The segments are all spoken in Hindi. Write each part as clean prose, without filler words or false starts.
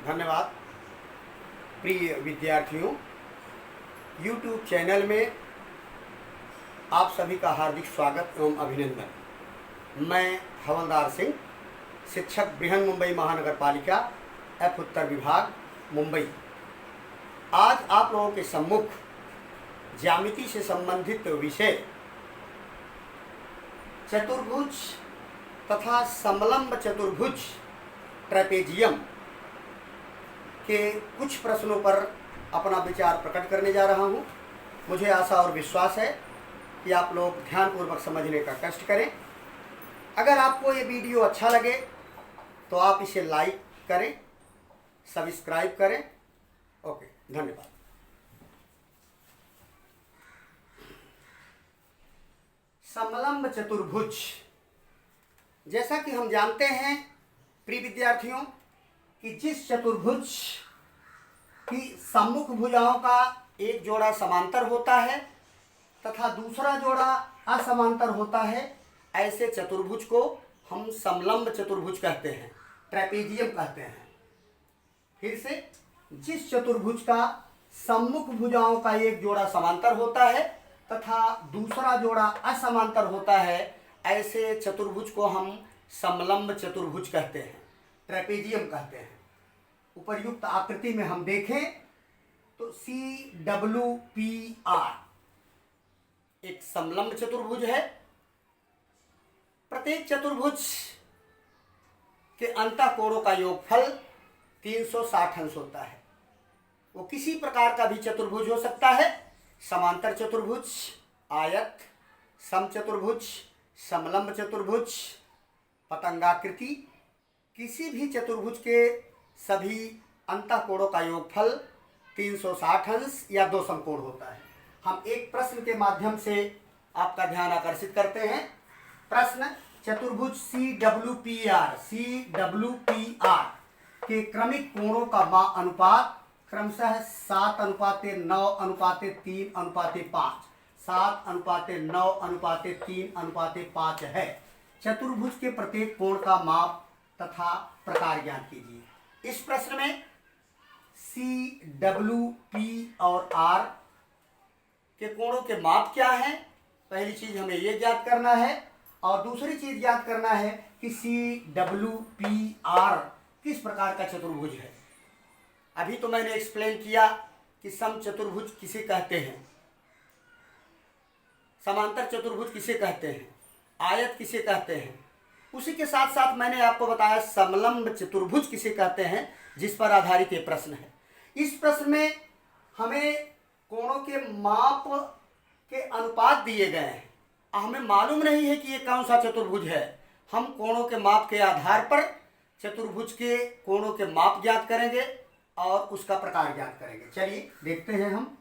धन्यवाद। प्रिय विद्यार्थियों, YouTube चैनल में आप सभी का हार्दिक स्वागत एवं अभिनंदन। मैं हवलदार सिंह, शिक्षक बृहन मुंबई महानगर पालिका एफ उत्तर विभाग मुंबई। आज आप लोगों के सम्मुख ज्यामिति से संबंधित विषय चतुर्भुज तथा समलंब चतुर्भुज ट्रेपेजियम के कुछ प्रश्नों पर अपना विचार प्रकट करने जा रहा हूं। मुझे आशा और विश्वास है कि आप लोग ध्यानपूर्वक समझने का कष्ट करें। अगर आपको ये वीडियो अच्छा लगे तो आप इसे लाइक करें, सब्सक्राइब करें। ओके, धन्यवाद। समलंब चतुर्भुज, जैसा कि हम जानते हैं प्रिय विद्यार्थियों कि जिस चतुर्भुज की सम्मुख भुजाओं का एक जोड़ा समांतर होता है तथा दूसरा जोड़ा असमांतर होता है, ऐसे चतुर्भुज को हम समलंब चतुर्भुज कहते हैं, ट्रेपेजियम कहते हैं। फिर से, जिस चतुर्भुज का सम्मुख भुजाओं का एक जोड़ा समांतर होता है तथा दूसरा जोड़ा असमांतर होता है, ऐसे चतुर्भुज को हम समलंब चतुर्भुज कहते हैं, ट्रेपेजियम कहते हैं। उपर्युक्त आकृति में हम देखें तो CWPR एक समलंब चतुर्भुज है। प्रत्येक चतुर्भुज के अंतःकोणों का योगफल 360 अंश होता है। वो किसी प्रकार का भी चतुर्भुज हो सकता है, समांतर चतुर्भुज, आयत, समचतुर्भुज, समलंब चतुर्भुज, पतंगाकृति। किसी भी चतुर्भुज के सभी अंतःकोणों का योगफल 360 अंश या 2 समकोण होता है। हम एक प्रश्न के माध्यम से आपका ध्यान आकर्षित करते हैं। प्रश्न, चतुर्भुज CWPR के क्रमिक कोणों का अनुपात क्रमशः 7:9:3:5, 7:9:3:5 है। चतुर्भुज के प्रत्येक कोण का माप तथा प्रकार ज्ञात कीजिए। इस प्रश्न में CWP और R के कोणों के माप क्या हैं, पहली चीज हमें ये ज्ञात करना है। और दूसरी चीज ज्ञात करना है कि CWPR किस प्रकार का चतुर्भुज है। अभी तो मैंने एक्सप्लेन किया कि समचतुर्भुज किसे कहते हैं, समांतर चतुर्भुज किसे कहते हैं, आयत किसे कहते हैं। उसी के साथ साथ मैंने आपको बताया समलंब चतुर्भुज किसे कहते हैं, जिस पर आधारित ये प्रश्न है। इस प्रश्न में हमें कोणों के माप के अनुपात दिए गए हैं। हमें मालूम नहीं है कि ये कौन सा चतुर्भुज है। हम कोणों के माप के आधार पर चतुर्भुज के कोणों के माप ज्ञात करेंगे और उसका प्रकार ज्ञात करेंगे। चलिए देखते हैं, हम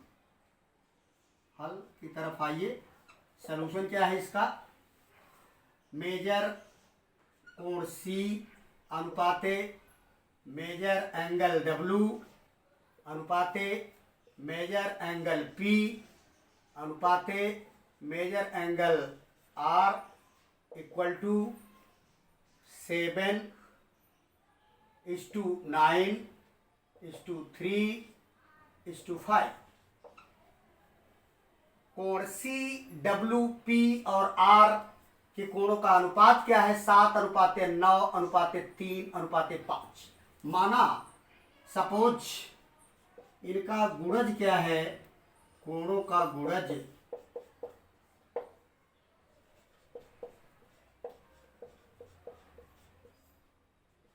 हल की तरफ आइए। सलूशन क्या है इसका? मेजर कोण C अनुपाते मेजर एंगल W अनुपाते मेजर एंगल P अनुपाते major angle R equal to 7:9:3:5। कोण CWP और R के कोणों का अनुपात क्या है? 7:9:3:5। माना सपोज इनका गुणज क्या है? कोणों का गुणज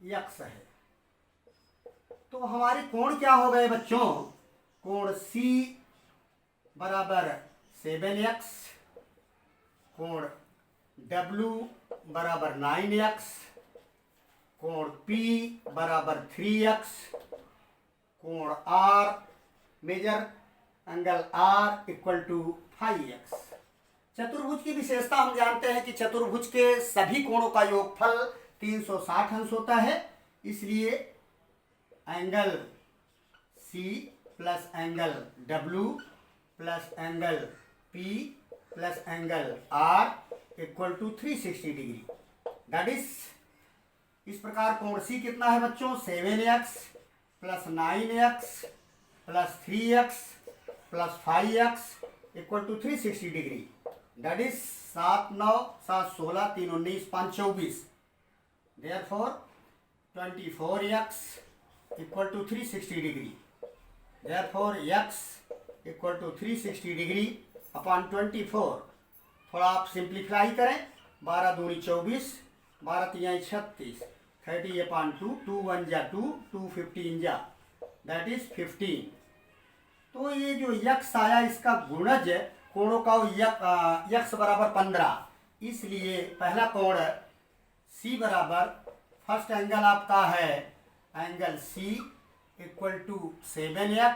x है। तो हमारे कोण क्या हो गए बच्चों? कोण C बराबर 7x, कोण W बराबर 9x, कोण P बराबर 3x, कोण R major angle R equal to 5x। चतुर्भुज की विशेषता हम जानते हैं कि चतुर्भुज के सभी कोणों का योगफल 360 अंश होता है। इसलिए angle C plus angle W plus angle P plus angle R equal to 360 degree. That is, इस प्रकार कोण C कितना है बच्चों? 7x plus 9x plus 3x plus 5x equal to 360 degree. That is 7 9 7 16 3 19 5 24। Therefore 24x equal to 360 degree. Therefore x equal to 360 degree upon 24। थोड़ा आप सिंप्लीफाई करें। 12 दूनी 24, 12 तियाई 36, 30 अपॉन 2, 2 1 जा 2, 2 15 जा, दैट इज 15। तो ये जो यक्स आया इसका गुणज कोणों का यक्स बराबर 15, इसलिए पहला कोण सी बराबर फर्स्ट एंगल आपका है angle C equal to 7x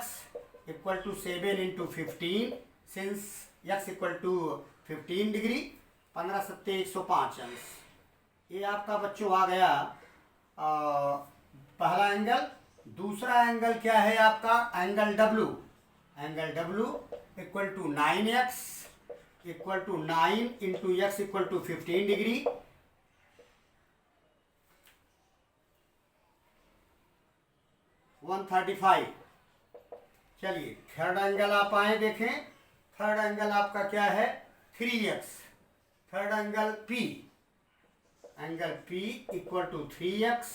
equal to 7 into 15 since x equal to 15 degree. 15 सत्ते 105 अंश। ये आपका बच्चों आ गया पहला एंगल। दूसरा एंगल क्या है आपका angle W। Angle W equal to 9x equal to 9 into x equal to 15 degree. One 135। चलिए थर्ड एंगल आप आए देखें। थर्ड एंगल आपका क्या है 3x। Third angle P। Angle P equal to 3x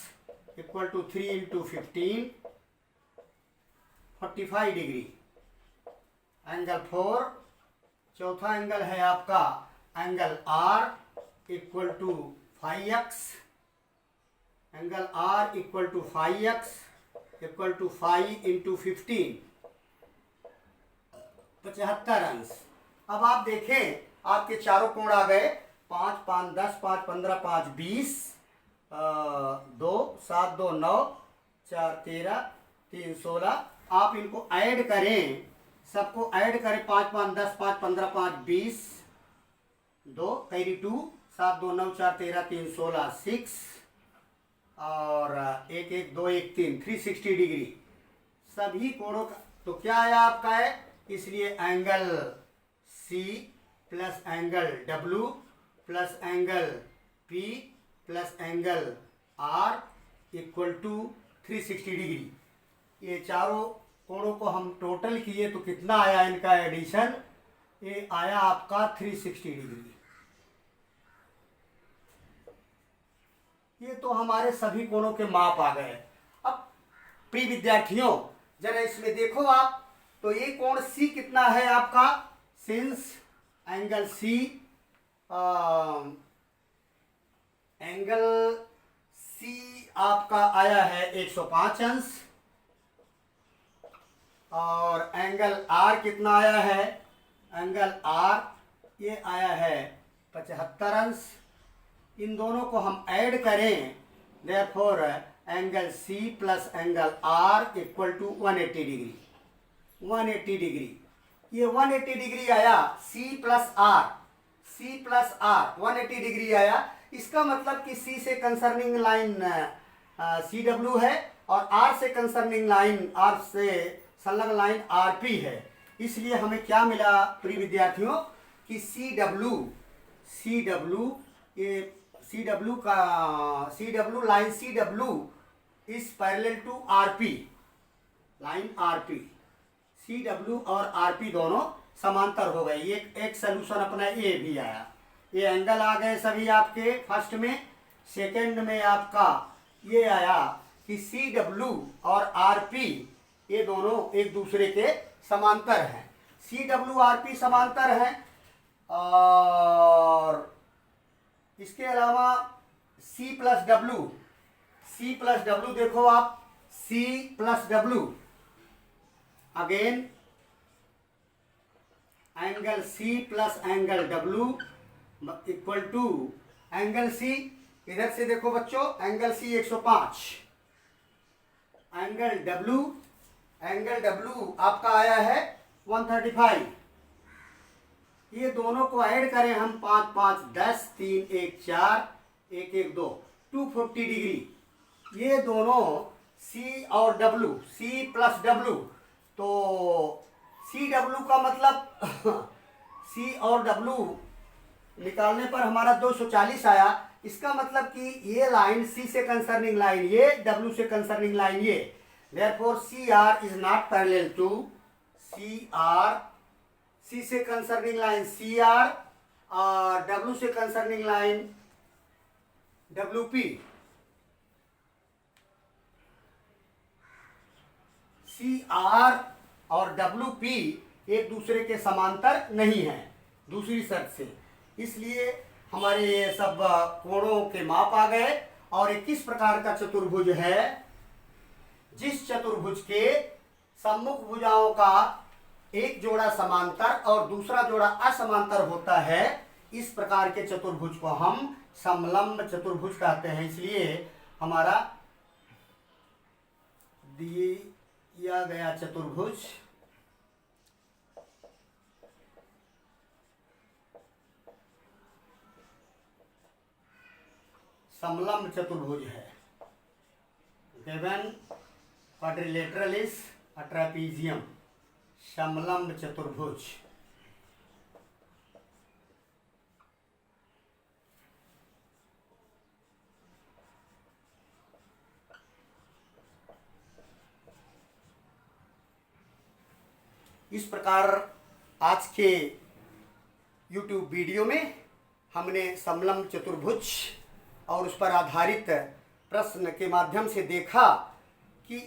equal to 3 into 15 45 degree. Angle 4। चौथा एंगल है आपका angle R equal to 5x। Angle R equal to 5x equal to 5 into 15 75 अंश। अब आप देखें आपके चारों कोण आ गए 5 5 10 5 15 5 20 2 7 2 9 4 13 3 16। आप इनको ऐड करें, सबको ऐड करें 5 5 10 5 15 5 20 2 कैरी 2 7 2 9 4 13 3 16 6 और 1 1 2 1 3 360 डिग्री सभी कोणों का। तो क्या आया आपका है, इसलिए angle C plus angle W plus angle P plus angle R equal to 360 degree. ये चारों कोणों को हम टोटल किए तो कितना आया इनका एडिशन, ये आया आपका 360 डिग्री। ये तो हमारे सभी कोणों के माप आ गए। अब प्रिय विद्यार्थियों जरा इसमें देखो आप, तो ये कोण C कितना है आपका, since angle C angle C आपका आया है 105 अंश और एंगल R कितना आया है, एंगल R ये आया है 75 अंश। इन दोनों को हम ऐड करें, therefore angle C plus angle R equal to 180 degree. 180 degree, ये 180 डिग्री आया C plus R। C plus R 180 degree आया। इसका मतलब कि C से कंसर्निंग लाइन CW है और R से कंसर्निंग लाइन, R से संलग्न लाइन RP है। इसलिए हमें क्या मिला प्रिय विद्यार्थियों कि CW ये CW line CW is parallel to RP line RP। CW और RP दोनों समांतर हो गए। एक सोल्यूशन अपना ये भी आया। ये एंगल आ गए सभी आपके फर्स्ट में। सेकंड में आपका ये आया कि CW और RP ये दोनों एक दूसरे के समांतर हैं। CW RP समांतर हैं और इसके अलावा C प्लस W देखो आप, C plus W again angle C plus angle W equal to angle C। इधर से देखो बच्चों, एंगल C 105, एंगल W आपका आया है 135। ये दोनों को ऐड करें हम 5 5 10 3 1 4 1 1 2 240 डिग्री। ये दोनों C और W, C प्लस W, तो CW का मतलब C और W निकालने पर हमारा 240 आया। इसका मतलब कि ये लाइन C से कंसर्निंग लाइन ये, W से कंसर्निंग लाइन ये, Therefore CR is not parallel to CR, C से कंसर्निंग लाइन CR और W से कंसर्निंग लाइन WP। CR और WP एक दूसरे के समांतर नहीं है दूसरी शर्त से, इसलिए हमारे ये सब कोणों के माप आ गए। और एक किस प्रकार का चतुर्भुज है, जिस चतुर्भुज के सम्मुख भुजाओं का एक जोड़ा समांतर और दूसरा जोड़ा असमांतर होता है, इस प्रकार के चतुर्भुज को हम समलंब चतुर्भुज कहते हैं। इसलिए हमारा दिया गया चतुर्भुज समलंब चतुर्भुज है। Given quadrilateral is a trapezium, समलंब चतुर्भुज। इस प्रकार आज के YouTube वीडियो में हमने समलंब चतुर्भुज और उस पर आधारित प्रश्न के माध्यम से देखा कि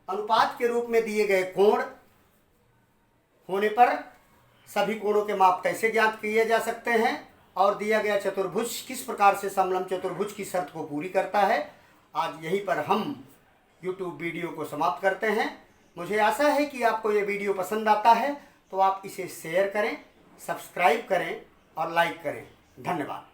अनुपात के रूप में दिए गए कोण होने पर सभी कोणों के माप कैसे ज्ञात किए जा सकते हैं और दिया गया चतुर्भुज किस प्रकार से समलंब चतुर्भुज की शर्त को पूरी करता है। आज यहीं पर हम YouTube वीडियो को समाप्त करते हैं। मुझे आशा है कि आपको ये वीडियो पसंद आता है, तो आप इसे शेयर करें, सब्सक्राइब करें और लाइक करें। धन्यवाद।